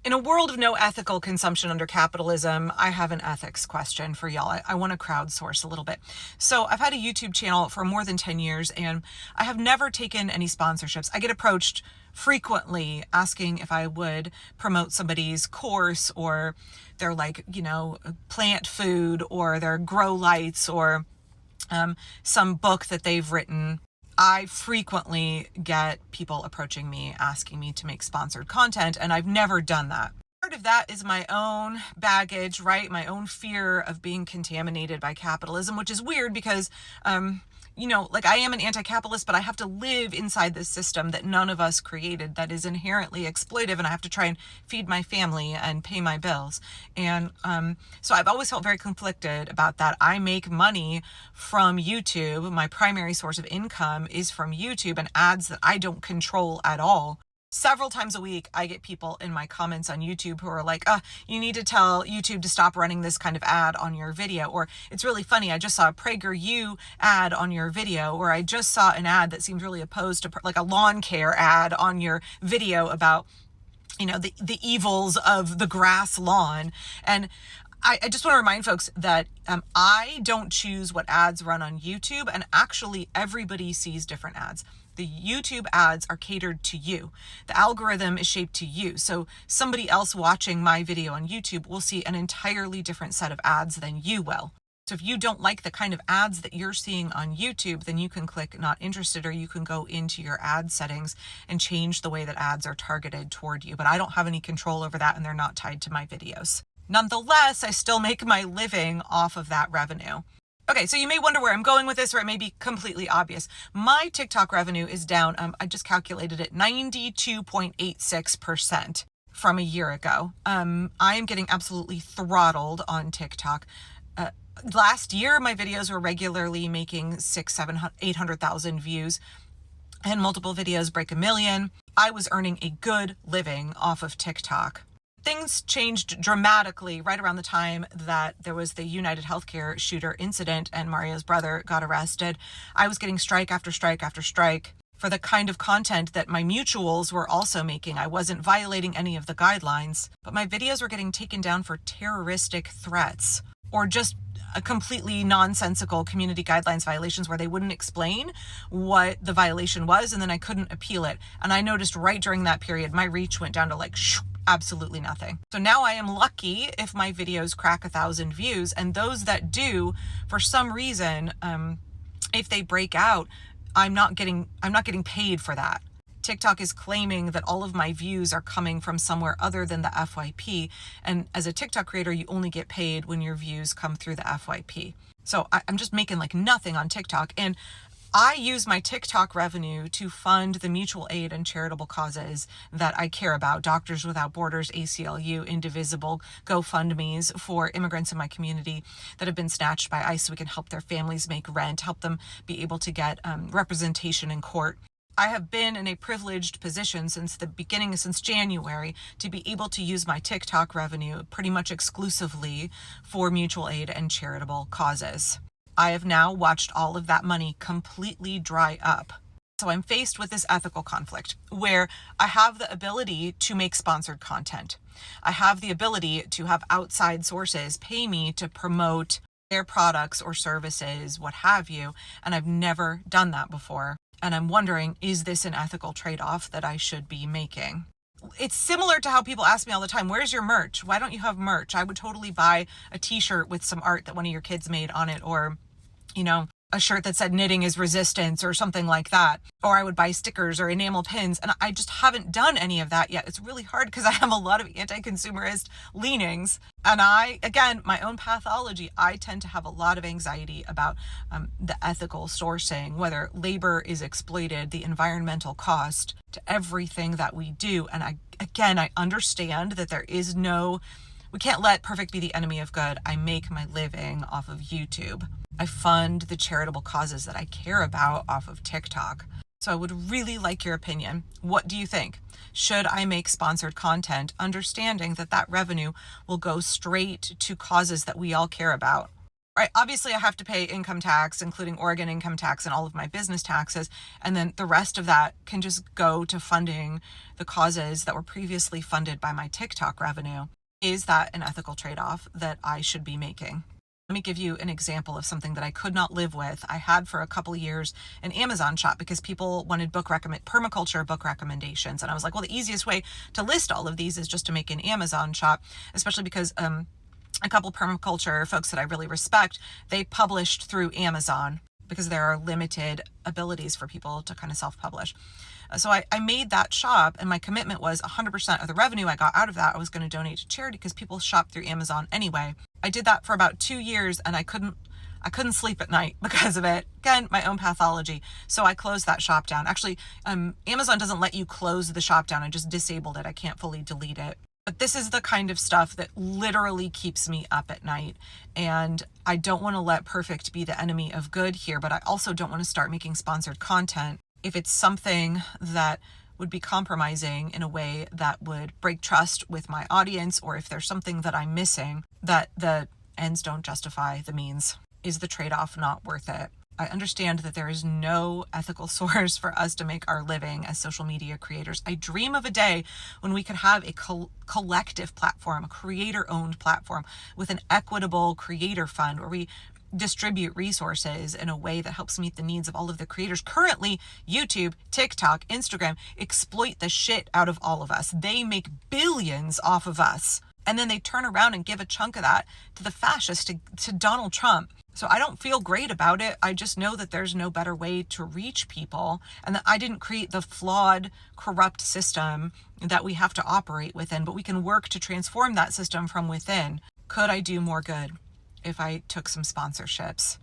In a world of no ethical consumption under capitalism, I have an ethics question for y'all. I want to crowdsource a little bit. So I've had a YouTube channel for more than 10 years and I have never taken any sponsorships. I get approached frequently asking if I would promote somebody's course or their plant food or their grow lights or some book that they've written. I frequently get people approaching me, asking me to make sponsored content, and I've never done that. Part of that is my own baggage, right? My own fear of being contaminated by capitalism, which is weird because, I am an anti-capitalist, but I have to live inside this system that none of us created that is inherently exploitive, and I have to try and feed my family and pay my bills. And so I've always felt very conflicted about that. I make money from YouTube. My primary source of income is from YouTube and ads that I don't control at all. Several times a week, I get people in my comments on YouTube who are like, you need to tell YouTube to stop running this kind of ad on your video. Or it's really funny, I just saw a PragerU ad on your video, or I just saw an ad that seems really opposed to like a lawn care ad on your video about, the evils of the grass lawn. And I just want to remind folks that I don't choose what ads run on YouTube, and actually everybody sees different ads. The YouTube ads are catered to you. The algorithm is shaped to you. So somebody else watching my video on YouTube will see an entirely different set of ads than you will. So if you don't like the kind of ads that you're seeing on YouTube, then you can click not interested, or you can go into your ad settings and change the way that ads are targeted toward you. But I don't have any control over that, and they're not tied to my videos. Nonetheless, I still make my living off of that revenue. Okay, so you may wonder where I'm going with this, or it may be completely obvious. My TikTok revenue is down, I just calculated it, 92.86% from a year ago. I am getting absolutely throttled on TikTok. Last year, my videos were regularly making 800,000 views, and multiple videos break 1 million. I was earning a good living off of TikTok. Things changed dramatically right around the time that there was the United Healthcare shooter incident and Mario's brother got arrested. I was getting strike after strike after strike for the kind of content that my mutuals were also making. I wasn't violating any of the guidelines, but my videos were getting taken down for terroristic threats or just a completely nonsensical community guidelines violations where they wouldn't explain what the violation was, and then I couldn't appeal it. And I noticed right during that period, my reach went down to absolutely nothing. So now I am lucky if my videos crack 1,000 views, and those that do, for some reason, if they break out, I'm not getting paid for that. TikTok is claiming that all of my views are coming from somewhere other than the FYP. And as a TikTok creator, you only get paid when your views come through the FYP. So I'm just making nothing on TikTok. And I use my TikTok revenue to fund the mutual aid and charitable causes that I care about. Doctors Without Borders, ACLU, Indivisible, GoFundMe's for immigrants in my community that have been snatched by ICE so we can help their families make rent, help them be able to get representation in court. I have been in a privileged position since January, to be able to use my TikTok revenue pretty much exclusively for mutual aid and charitable causes. I have now watched all of that money completely dry up. So I'm faced with this ethical conflict where I have the ability to make sponsored content. I have the ability to have outside sources pay me to promote their products or services, what have you, and I've never done that before. And I'm wondering, is this an ethical trade-off that I should be making? It's similar to how people ask me all the time, where's your merch? Why don't you have merch? I would totally buy a t-shirt with some art that one of your kids made on it, or a shirt that said knitting is resistance or something like that. Or I would buy stickers or enamel pins. And I just haven't done any of that yet. It's really hard because I have a lot of anti-consumerist leanings. And again, my own pathology, I tend to have a lot of anxiety about the ethical sourcing, whether labor is exploited, the environmental cost to everything that we do. And I understand that we can't let perfect be the enemy of good. I make my living off of YouTube. I fund the charitable causes that I care about off of TikTok. So I would really like your opinion. What do you think? Should I make sponsored content, understanding that revenue will go straight to causes that we all care about? right? Obviously, I have to pay income tax, including Oregon income tax and all of my business taxes. And then the rest of that can just go to funding the causes that were previously funded by my TikTok revenue. Is that an ethical trade-off that I should be making? Let me give you an example of something that I could not live with. I had for a couple of years an Amazon shop because people wanted permaculture book recommendations. And I was like, well, the easiest way to list all of these is just to make an Amazon shop, especially because a couple permaculture folks that I really respect, they published through Amazon because there are limited abilities for people to kind of self-publish. So I made that shop, and my commitment was 100% of the revenue I got out of that, I was going to donate to charity because people shop through Amazon anyway. I did that for about 2 years, and I couldn't sleep at night because of it. Again, my own pathology. So I closed that shop down. Actually, Amazon doesn't let you close the shop down. I just disabled it. I can't fully delete it. But this is the kind of stuff that literally keeps me up at night. And I don't want to let perfect be the enemy of good here, but I also don't want to start making sponsored content if it's something that would be compromising in a way that would break trust with my audience, or if there's something that I'm missing, that the ends don't justify the means. Is the trade-off not worth it? I understand that there is no ethical source for us to make our living as social media creators. I dream of a day when we could have a collective platform, a creator-owned platform with an equitable creator fund where we distribute resources in a way that helps meet the needs of all of the creators. Currently, YouTube, TikTok, Instagram exploit the shit out of all of us. They make billions off of us. And then they turn around and give a chunk of that to the fascists, to Donald Trump. So I don't feel great about it. I just know that there's no better way to reach people, and that I didn't create the flawed, corrupt system that we have to operate within, but we can work to transform that system from within. Could I do more good if I took some sponsorships?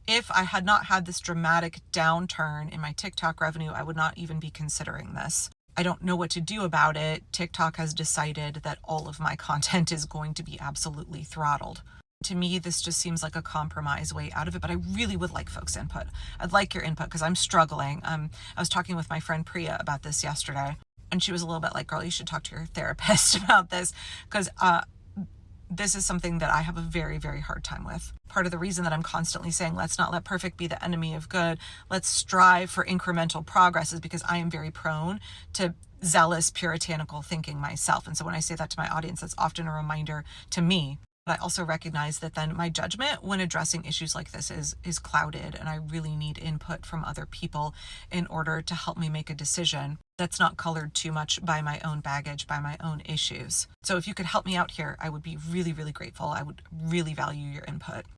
If I had not had this dramatic downturn in my TikTok revenue, I would not even be considering this. I don't know what to do about it. TikTok has decided that all of my content is going to be absolutely throttled. To me, this just seems like a compromise way out of it, but I really would like folks' input. I'd like your input because I'm struggling. I was talking with my friend Priya about this yesterday, and she was a little bit like, girl, you should talk to your therapist about this, because this is something that I have a very, very hard time with. Part of the reason that I'm constantly saying, let's not let perfect be the enemy of good, let's strive for incremental progress, is because I am very prone to zealous puritanical thinking myself. And so when I say that to my audience, that's often a reminder to me. But I also recognize that then my judgment when addressing issues like this is clouded, and I really need input from other people in order to help me make a decision that's not colored too much by my own baggage, by my own issues. So if you could help me out here, I would be really, really grateful. I would really value your input.